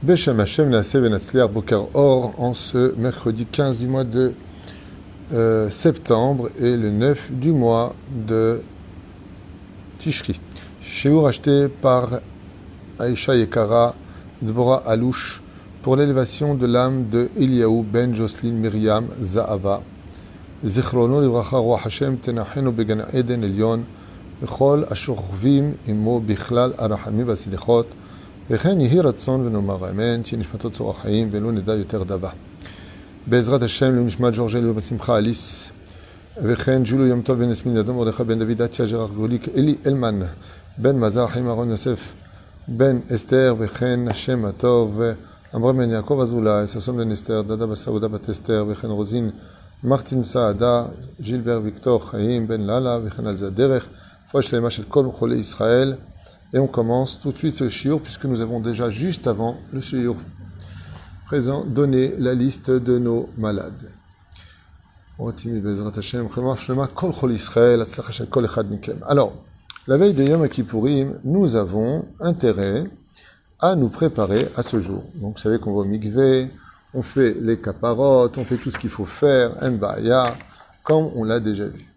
Beshem Hashem Naaseh Venatzliach Boker Or en ce mercredi 15 du mois de septembre et le 9 du mois de Tishri. Shiur acheté par Aïcha Yekara Dvorah Alouche pour l'élévation de l'âme de Eliaou ben Jocelyne Myriam Zahava. Zichrono livracha Roi Hashem tenachenu began Eden Elyon v'chol ashurvim imo bichlal arachamim v'asilichot וכן יהי רצון ונאמר אמן, שנשמתו צור החיים ולא נדע יותר דבה. בעזרת השם לנשמת ג'ורג'ל ובת שמחה אליס, וכן ג'ולו יום טוב בן יסמין אדם מרדכי בן דוד דתיה ג'רח גוליק אלי אלמן, בן מזר חיים אהרון יוסף, בן אסתר, וכן השם הטוב, אמרם בן יעקב אזולאי, ששון בן אסתר, דדה בסעודה בת אסתר, וכן רוזין מרטין סעדה, ז'ילבר ויקטור חיים, בן ללה, וכן על זה הדרך, רפואה שלמה של כל חולי ישראל. Et on commence tout de suite ce shiur, puisque nous avons déjà, juste avant le shiur présent, donné la liste de nos malades. Alors, la veille de Yom Kippourim, nous avons intérêt à nous préparer à ce jour. Donc, vous savez qu'on va au mikvé, on fait les caparotes, on fait tout ce qu'il faut faire, mbaya, comme on l'a déjà vu.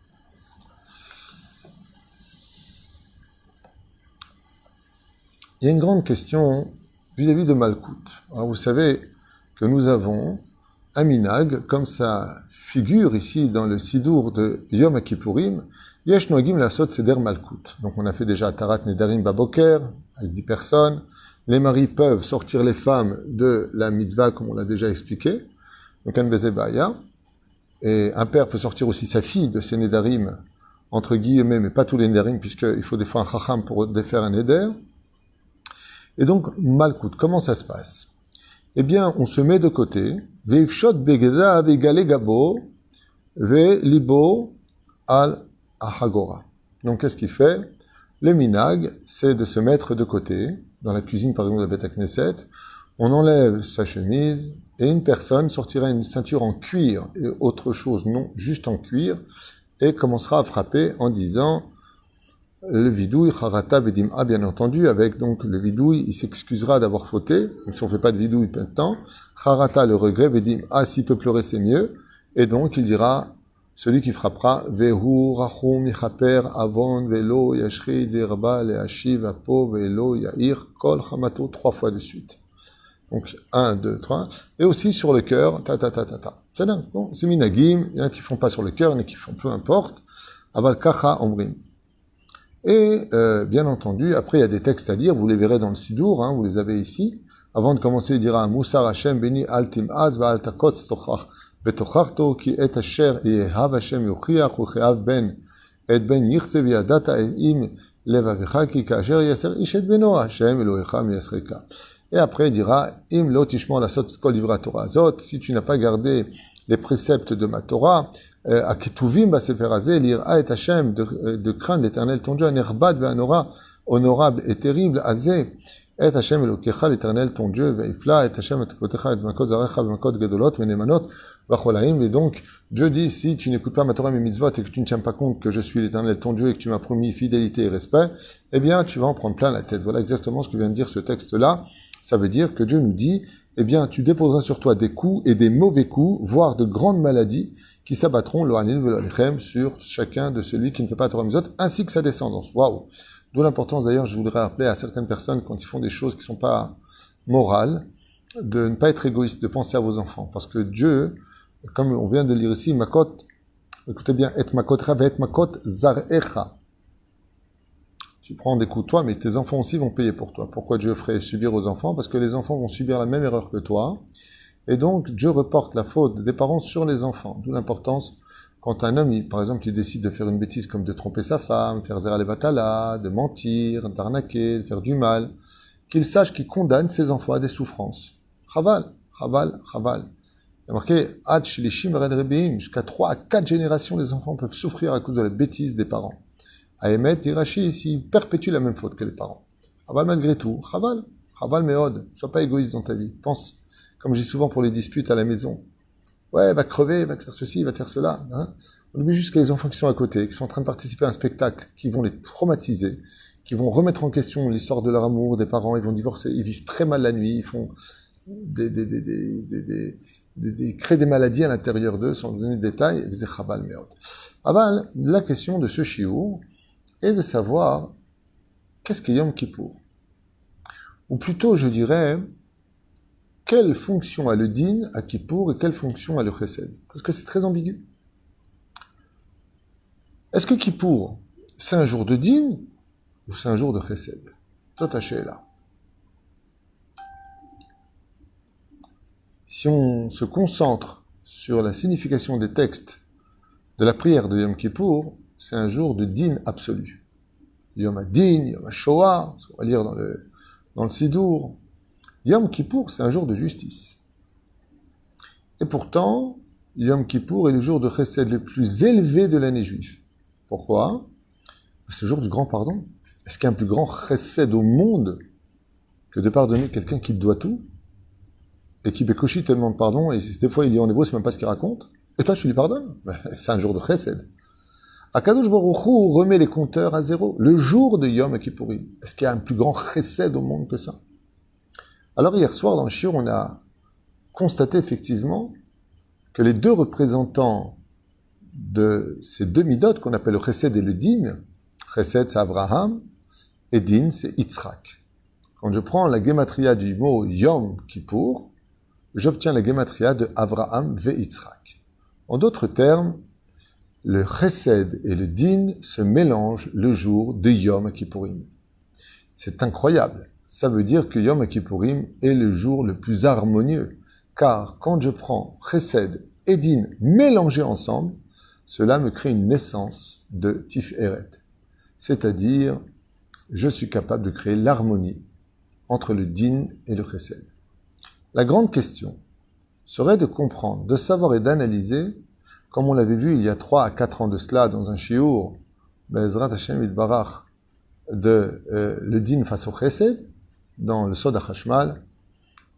Il y a une grande question vis-à-vis de Malkout. Alors vous savez que nous avons un minag, comme ça figure ici dans le Sidour de Yom Kippourim, Yesh Noagim Lasot Seder Malkout. Donc on a fait déjà Tarat Nedarim Baboker, avec 10 personnes. Les maris peuvent sortir les femmes de la mitzvah, comme on l'a déjà expliqué. Donc un Bezebaya. Et un père peut sortir aussi sa fille de ses Nedarim, entre guillemets, mais pas tous les Nedarim, puisqu'il faut des fois un Chacham pour défaire un Neder. Et donc, Malkout, comment ça se passe? Eh bien, on se met de côté, Veifshot begeda vegale gabo, ve libo al ahagora. Donc, qu'est-ce qu'il fait? Le minag, c'est de se mettre de côté, dans la cuisine, par exemple, de la Beth Knesset, on enlève sa chemise, et une personne sortira une ceinture en cuir, et autre chose, non, juste en cuir, et commencera à frapper en disant, le vidouille, charata bedim'a, bien entendu, avec donc le vidouille, il s'excusera d'avoir fauté, si on ne fait pas de vidouille maintenant, charata, le regret, bedim'a, s'il peut pleurer, c'est mieux, et donc il dira, celui qui frappera, vehu rachum yichaper avon velo yashri dirba leashiv apo velo yair kol chamato, 3 fois de suite. Donc 1, 2, 3, et aussi sur le cœur, ta. C'est dingue, bon, c'est minagim, il y en a qui font pas sur le cœur, il y en a qui font peu importe, aval kacha omrim. Et bien entendu, après il y a des textes à dire, vous les verrez dans le Sidour, vous les avez ici. Avant de commencer, il dira Moussar Hashem beni al tim'az va al takot stochach betochachto ki et asher yehav Hashem yuchiach ucheav ben et ben yichze v'yadata im levavecha ki kasher yaser ishet beno Hashem Elohecha miyasreka. Et après il dira im lo tishmor lasot kol divra Torah azot, si tu n'as pas gardé les préceptes de ma Torah, à Ketuvim Basefer Hazeh, l'Ira et Hashem, de craindre l'Éternel ton Dieu, un erbad ve'anora, honorable et terrible, Hazeh, et Hashem Elokecha, l'Éternel ton Dieu, ve'ifla, et Hashem et Tekotecha, et Makot Zarecha, Makot Gedolot, ve'nemanot, v'acholaim, et donc, Dieu dit, si tu n'écoutes pas ma Torah et mes mitzvot, et que tu ne tiens pas compte que je suis l'Éternel ton Dieu, et que tu m'as promis fidélité et respect, eh bien, tu vas en prendre plein la tête. Voilà exactement ce que vient de dire ce texte-là. Ça veut dire que Dieu nous dit, eh bien, tu déposeras sur toi des coups et des mauvais coups, voire de grandes maladies, qui s'abattront sur chacun de celui qui ne fait pas Torah Mitzvot, ainsi que sa descendance. Waouh! D'où l'importance, d'ailleurs, je voudrais rappeler à certaines personnes, quand ils font des choses qui ne sont pas morales, de ne pas être égoïste, de penser à vos enfants. Parce que Dieu, comme on vient de lire ici, Makot, écoutez bien, et Makot Rav, et Makot Zarecha. Tu prends des coups toi, mais tes enfants aussi vont payer pour toi. Pourquoi Dieu ferait subir aux enfants? Parce que les enfants vont subir la même erreur que toi. Et donc, Dieu reporte la faute des parents sur les enfants. D'où l'importance, quand un homme, par exemple, il décide de faire une bêtise comme de tromper sa femme, faire zera levatala, de mentir, d'arnaquer, de faire du mal, qu'il sache qu'il condamne ses enfants à des souffrances. Chaval. Il y a marqué, Ad shilishim red rebiim, jusqu'à 3 à 4 générations, les enfants peuvent souffrir à cause de la bêtise des parents. Aemet, Irachi, ici, perpétue la même faute que les parents. Chaval malgré tout. Chaval meod. Sois pas égoïste dans ta vie. Pense. Comme je dis souvent pour les disputes à la maison. Ouais, va crever, va te faire ceci, va te faire cela. On oublie juste que les enfants qui sont à côté, qui sont en train de participer à un spectacle, qui vont les traumatiser, qui vont remettre en question l'histoire de leur amour, des parents, ils vont divorcer, ils vivent très mal la nuit, ils font créent des maladies à l'intérieur d'eux, sans donner de détails, des chabal meot. Aval, la question de ce shiur est de savoir qu'est-ce qu'est Yom Kippour. Ou plutôt, je dirais, quelle fonction a le din à Kippour et quelle fonction a le chesed. Parce que c'est très ambigu. Est-ce que Kippour, c'est un jour de din ou c'est un jour de chesed? Toi, tâchez là. Si on se concentre sur la signification des textes de la prière de Yom Kippour, c'est un jour de din absolu. Yom HaDin, Yom HaShoah, on va lire dans le Sidour. Yom Kippour, c'est un jour de justice. Et pourtant, Yom Kippour est le jour de chesed le plus élevé de l'année juive. Pourquoi? C'est le jour du grand pardon. Est-ce qu'il y a un plus grand chesed au monde que de pardonner quelqu'un qui te doit tout et qui Bekoshi te demande pardon et des fois il dit en hébreu, c'est même pas ce qu'il raconte, et toi tu lui pardonnes? C'est un jour de chesed. Akadosh Baruch Hu remet les compteurs à zéro. Le jour de Yom Kippourim. Est-ce qu'il y a un plus grand chesed au monde que ça? Alors hier soir dans le shiur, on a constaté effectivement que les deux représentants de ces deux midot qu'on appelle le chesed et le din, chesed c'est Abraham et din c'est Yitzhak. Quand je prends la gematria du mot Yom Kippour, j'obtiens la gematria de Abraham ve Yitzhak. En d'autres termes, le chesed et le din se mélangent le jour de Yom Kippourim. C'est incroyable. Ça veut dire que Yom Kippourim est le jour le plus harmonieux. Car quand je prends chesed et din mélangés ensemble, cela me crée une naissance de Tiferet. C'est-à-dire, je suis capable de créer l'harmonie entre le din et le chesed. La grande question serait de comprendre, de savoir et d'analyser, comme on l'avait vu il y a 3 à 4 ans de cela dans un shiur, Be'ezrat Hashem Yitbarach, de le din face au chesed, dans le Sod HaChashmal,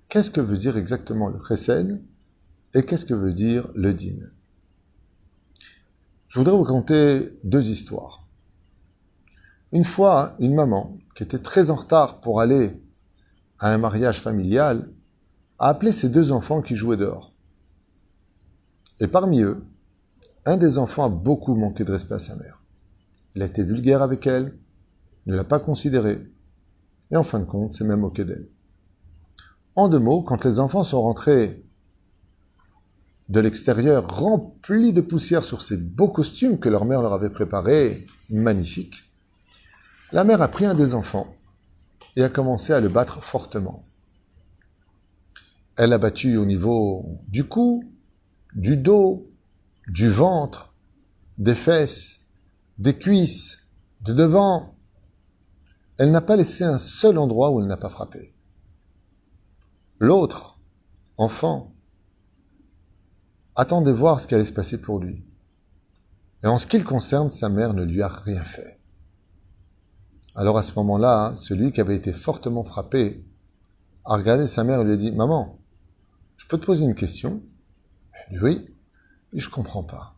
qu'est-ce que veut dire exactement le chesed et qu'est-ce que veut dire le din? Je voudrais vous conter 2 histoires. Une fois, une maman qui était très en retard pour aller à un mariage familial a appelé ses 2 enfants qui jouaient dehors. Et parmi eux, un des enfants a beaucoup manqué de respect à sa mère. Il a été vulgaire avec elle, ne l'a pas considérée, et en fin de compte, s'est même moqué d'elle. En 2 mots, quand les enfants sont rentrés de l'extérieur, remplis de poussière sur ces beaux costumes que leur mère leur avait préparés, magnifiques, la mère a pris un des enfants et a commencé à le battre fortement. Elle l'a battu au niveau du cou, du dos, du ventre, des fesses, des cuisses, de devant. Elle n'a pas laissé un seul endroit où elle n'a pas frappé. L'autre, enfant, attendait voir ce qui allait se passer pour lui. Et en ce qui le concerne, sa mère ne lui a rien fait. Alors à ce moment-là, celui qui avait été fortement frappé a regardé sa mère et lui a dit « Maman, je peux te poser une question ?» Elle dit « Oui, et je comprends pas.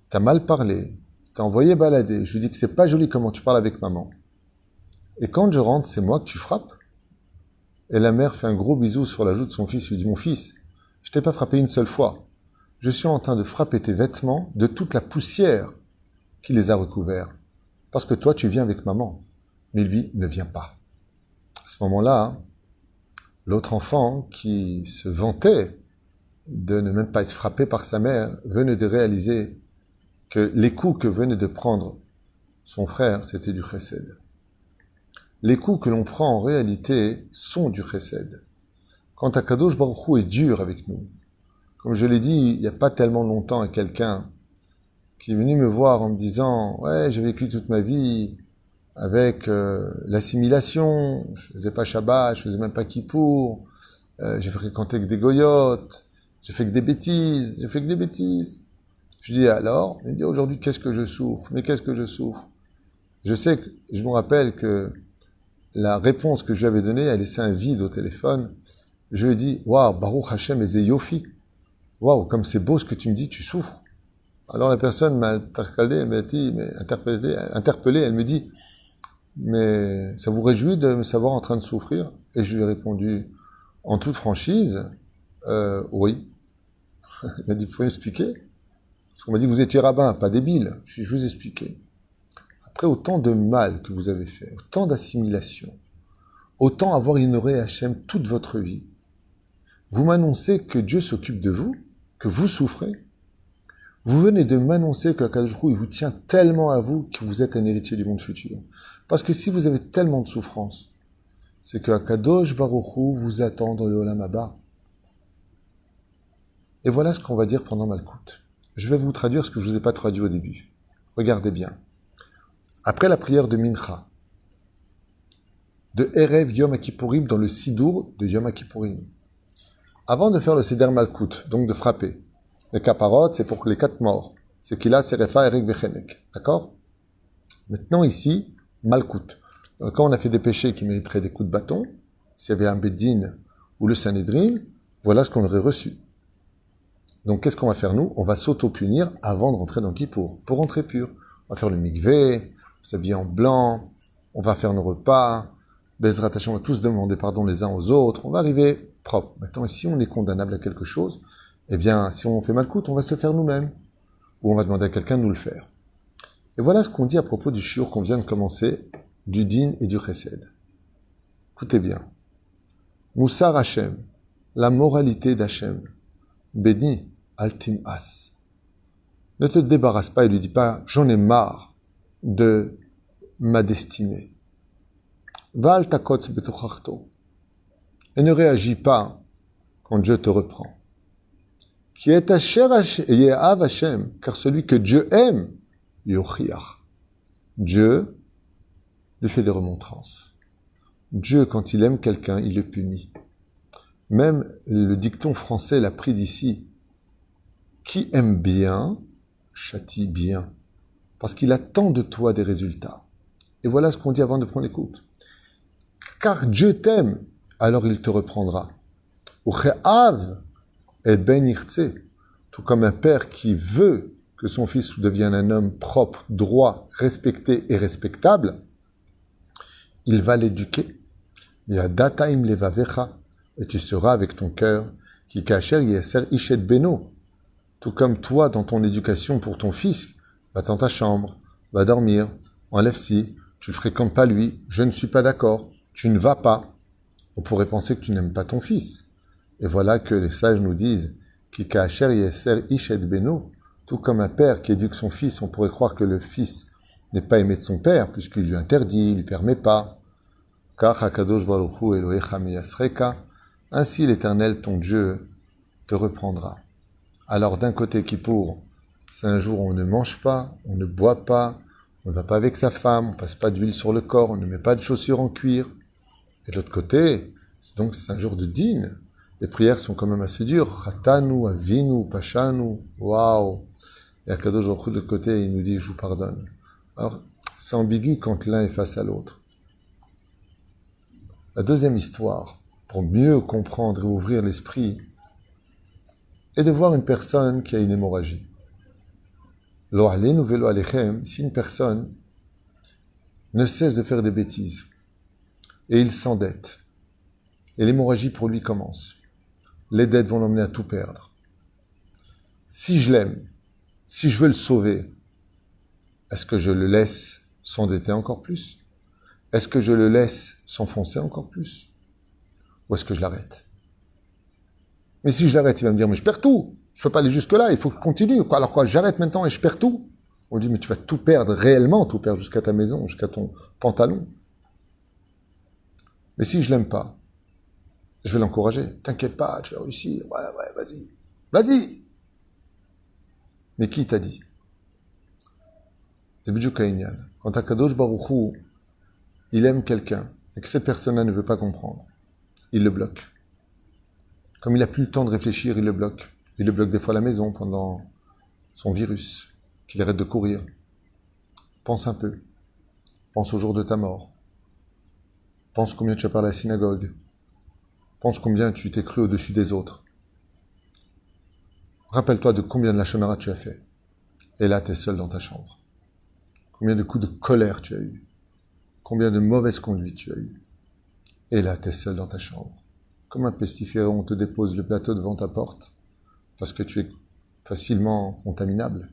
T'as mal parlé, t'as envoyé balader, je lui dis que c'est pas joli comment tu parles avec maman. Et quand je rentre, c'est moi que tu frappes ?» Et la mère fait un gros bisou sur la joue de son fils, lui dit « Mon fils, je t'ai pas frappé une seule fois. Je suis en train de frapper tes vêtements de toute la poussière qui les a recouverts. Parce que toi, tu viens avec maman, mais lui ne vient pas. » À ce moment-là, l'autre enfant, qui se vantait de ne même pas être frappé par sa mère, venait de réaliser que les coups que venait de prendre son frère, c'était du chesed. Les coups que l'on prend en réalité sont du chesed. Quand Akadosh Baruch Hu est dur avec nous, comme je l'ai dit il n'y a pas tellement longtemps à quelqu'un qui est venu me voir en me disant « Ouais, j'ai vécu toute ma vie avec l'assimilation, je faisais pas Shabbat, je faisais même pas Kippour, j'ai fréquenté que des goyotes, j'ai fait que des bêtises, j'ai fait que des bêtises. » Je dis « Alors ?» Il me dit « Aujourd'hui, qu'est-ce que je souffre? Mais qu'est-ce que je souffre ?» Je sais que, je me rappelle que la réponse que je lui avais donnée a laissé un vide au téléphone. Je lui ai dit « Waouh, Baruch Hashem et Yofi. Waouh, comme c'est beau ce que tu me dis, tu souffres. » Alors la personne m'a interpellé, elle me dit mais ça vous réjouit de me savoir en train de souffrir? Et je lui ai répondu en toute franchise, oui. Il m'a dit, vous pouvez m'expliquer? Parce qu'on m'a dit que vous étiez rabbin, pas débile. Je vous ai expliqué. Après autant de mal que vous avez fait, autant d'assimilation, autant avoir ignoré Hachem toute votre vie, vous m'annoncez que Dieu s'occupe de vous, que vous souffrez. Vous venez de m'annoncer qu'Akadosh Baruch Hu, il vous tient tellement à vous que vous êtes un héritier du monde futur. Parce que si vous avez tellement de souffrance, c'est que Akadosh Baruch Hu vous attend dans le Olam Haba. Et voilà ce qu'on va dire pendant Malkout. Je vais vous traduire ce que je ne vous ai pas traduit au début. Regardez bien. Après la prière de Mincha, de Erev Yom Kippourim dans le Sidour de Yom Kippourim, avant de faire le Seder Malkout, donc de frapper, les caparotes, c'est pour les 4 morts. C'est Kila, Serefa, Erek, Bechenek. D'accord? Maintenant ici, Malkout. Quand on a fait des péchés qui mériteraient des coups de bâton, s'il y avait un Beddin ou le Sanhedrin, voilà ce qu'on aurait reçu. Donc qu'est-ce qu'on va faire nous? On va s'auto-punir avant de rentrer dans Kippour, pour rentrer pur. On va faire le mikvé, s'habiller en blanc, on va faire nos repas, Bezrat Hashem, on va tous demander pardon les uns aux autres, on va arriver propre. Maintenant, si on est condamnable à quelque chose, eh bien, si on fait Malkout, on va se le faire nous-mêmes. Ou on va demander à quelqu'un de nous le faire. Et voilà ce qu'on dit à propos du shiur qu'on vient de commencer, du din et du chesed. Écoutez bien. Moussar Hashem, la moralité d'Hachem, béni, altim as. Ne te débarrasse pas et lui dis pas, j'en ai marre de ma destinée. Va al takot betuchachto. Et ne réagis pas quand Dieu te reprend. Qui est Asher Yehav Hashem, car celui que Dieu aime, yochiach. Dieu lui fait des remontrances. Dieu, quand il aime quelqu'un, il le punit. Même le dicton français l'a pris d'ici. Qui aime bien, châtie bien. Parce qu'il attend de toi des résultats. Et voilà ce qu'on dit avant de prendre l'écoute. Car Dieu t'aime, alors il te reprendra. Ucheav et ben irtse, tout comme un père qui veut que son fils devienne un homme propre, droit, respecté et respectable, il va l'éduquer. Yadataim levavecha, et tu seras avec ton cœur, qui kacher yeser ishet beno, tout comme toi dans ton éducation pour ton fils, va dans ta chambre, va dormir, enlève-ci, tu ne fréquentes pas lui, je ne suis pas d'accord, tu ne vas pas. On pourrait penser que tu n'aimes pas ton fils. Et voilà que les sages nous disent qui kacher yeser ishet beno, tout comme un père qui éduque son fils, on pourrait croire que le fils n'est pas aimé de son père, puisqu'il lui interdit, il lui permet pas. Car Hakadosh Baruch Hu Elohecha miyasreka, ainsi l'Éternel, ton Dieu, te reprendra. Alors d'un côté Kippour, c'est un jour où on ne mange pas, on ne boit pas, on ne va pas avec sa femme, on passe pas d'huile sur le corps, on ne met pas de chaussures en cuir. Et de l'autre côté, c'est un jour de dîne. Les prières sont quand même assez dures. Ratanu, avinu, pashanu, waouh. Et Hakadosh Baruch Hu de l'autre côté, il nous dit, je vous pardonne. Alors, c'est ambigu quand l'un est face à l'autre. La deuxième histoire, pour mieux comprendre et ouvrir l'esprit, est de voir une personne qui a une hémorragie. Lo aleinu velo alechem, si une personne ne cesse de faire des bêtises, et il s'endette, et l'hémorragie pour lui commence. Les dettes vont l'emmener à tout perdre. Si je l'aime, si je veux le sauver, est-ce que je le laisse s'endetter encore plus? Est-ce que je le laisse s'enfoncer encore plus? Ou est-ce que je l'arrête? Mais si je l'arrête, il va me dire, mais je perds tout. Je ne peux pas aller jusque-là, il faut que je continue. Alors quoi, j'arrête maintenant et je perds tout? On lui dit, mais tu vas tout perdre, réellement tout perdre, jusqu'à ta maison, jusqu'à ton pantalon. Mais si je l'aime pas, je vais l'encourager. T'inquiète pas, tu vas réussir. Ouais, vas-y. Vas-y! Mais qui t'a dit? C'est Bidjouk Kainyan. Quand Hakadosh Baruch Hu, il aime quelqu'un, et que cette personne-là ne veut pas comprendre, il le bloque. Comme il n'a plus le temps de réfléchir, il le bloque. Il le bloque des fois à la maison pendant son virus, qu'il arrête de courir. Pense un peu. Pense au jour de ta mort. Pense combien tu as parlé à la synagogue. Pense combien tu t'es cru au-dessus des autres. Rappelle-toi de combien de la shonara tu as fait. Et là, tu es seul dans ta chambre. Combien de coups de colère tu as eu. combien de mauvaises conduites tu as eues. Et là, tu es seul dans ta chambre. Comme un pestiféré, on te dépose le plateau devant ta porte parce que tu es facilement contaminable.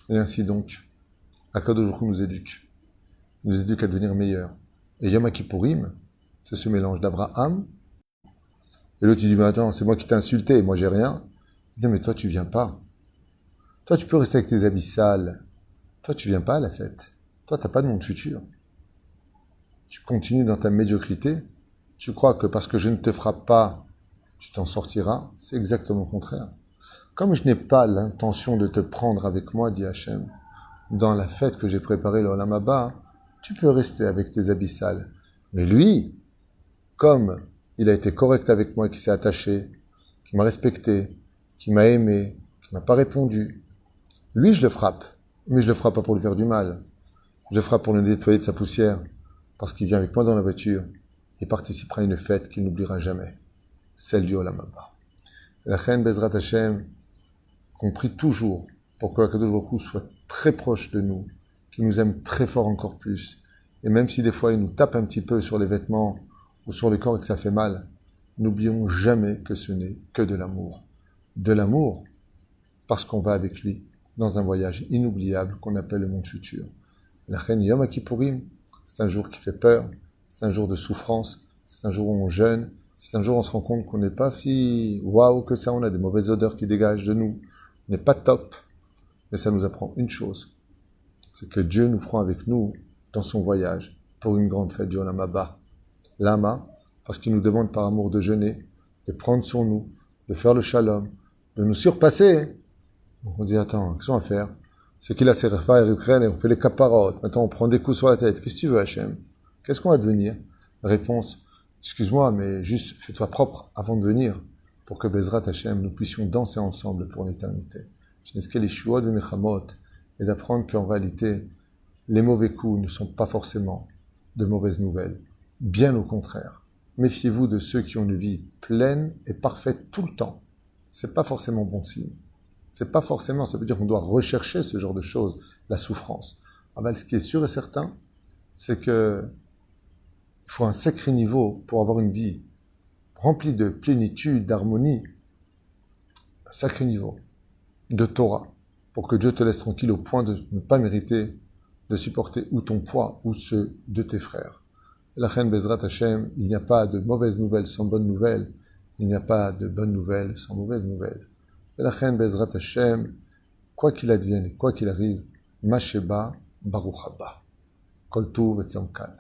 Et ainsi donc, Akadosh Baruch Hu nous éduque à devenir meilleurs. Et Yom Kippourim, c'est ce mélange d'Abraham. Et l'autre, tu dis, mais attends, c'est moi qui t'ai insulté, moi j'ai rien. Il dit, mais toi, tu viens pas. Toi, tu peux rester avec tes habits sales. Toi, tu viens pas à la fête. Toi, t'as pas de monde futur. Tu continues dans ta médiocrité. Tu crois que parce que je ne te frappe pas, tu t'en sortiras. C'est exactement le contraire. Comme je n'ai pas l'intention de te prendre avec moi, dit Hachem, dans la fête que j'ai préparée le Olam Haba, tu peux rester avec tes habits sales. Mais lui, comme il a été correct avec moi, qui s'est attaché, qui m'a respecté, qui m'a aimé, qui m'a pas répondu, lui, je le frappe. Mais je le frappe pas pour lui faire du mal. Je le frappe pour le nettoyer de sa poussière, parce qu'il vient avec moi dans la voiture et participera à une fête qu'il n'oubliera jamais, celle du Olam Haba. La reine Bezrat Hashem, qu'on prie toujours pour que Akadosh Baruch Hu soit très proche de nous, qu'il nous aime très fort encore plus. Et même si des fois il nous tape un petit peu sur les vêtements ou sur le corps et que ça fait mal, n'oublions jamais que ce n'est que de l'amour. De l'amour parce qu'on va avec lui dans un voyage inoubliable qu'on appelle le monde futur. La reine Yom Kippourim, c'est un jour qui fait peur, c'est un jour de souffrance, c'est un jour où on jeûne, c'est un jour où on se rend compte qu'on n'est pas si waouh que ça, on a des mauvaises odeurs qui dégagent de nous, on n'est pas top, mais ça nous apprend une chose, c'est que Dieu nous prend avec nous dans son voyage pour une grande fête du Olam Haba. Lama, parce qu'il nous demande par amour de jeûner, de prendre sur nous, de faire le shalom, de nous surpasser. Donc on dit, attends, qu'est-ce qu'on va faire? C'est qu'il a ses repas et on fait les caparotes. Maintenant, on prend des coups sur la tête. Qu'est-ce que tu veux, Hachem? Qu'est-ce qu'on va devenir? Réponse, excuse-moi, mais juste fais-toi propre avant de venir pour que Bezrat Hachem, nous puissions danser ensemble pour l'éternité. Et d'apprendre qu'en réalité, les mauvais coups ne sont pas forcément de mauvaises nouvelles. Bien au contraire. Méfiez-vous de ceux qui ont une vie pleine et parfaite tout le temps. C'est pas forcément bon signe. C'est pas forcément, ça veut dire qu'on doit rechercher ce genre de choses, la souffrance. Ah ben, ce qui est sûr et certain, c'est que il faut un sacré niveau pour avoir une vie remplie de plénitude, d'harmonie, un sacré niveau de Torah, pour que Dieu te laisse tranquille au point de ne pas mériter de supporter ou ton poids ou ceux de tes frères. La reine Bezrat Hashem, il n'y a pas de mauvaises nouvelles sans bonnes nouvelles, il n'y a pas de bonnes nouvelles sans mauvaises nouvelles. La reine Bezrat Hashem, quoi qu'il advienne et quoi qu'il arrive, Masheba Baruch Haba. Kol Tuv et Tzom Kal.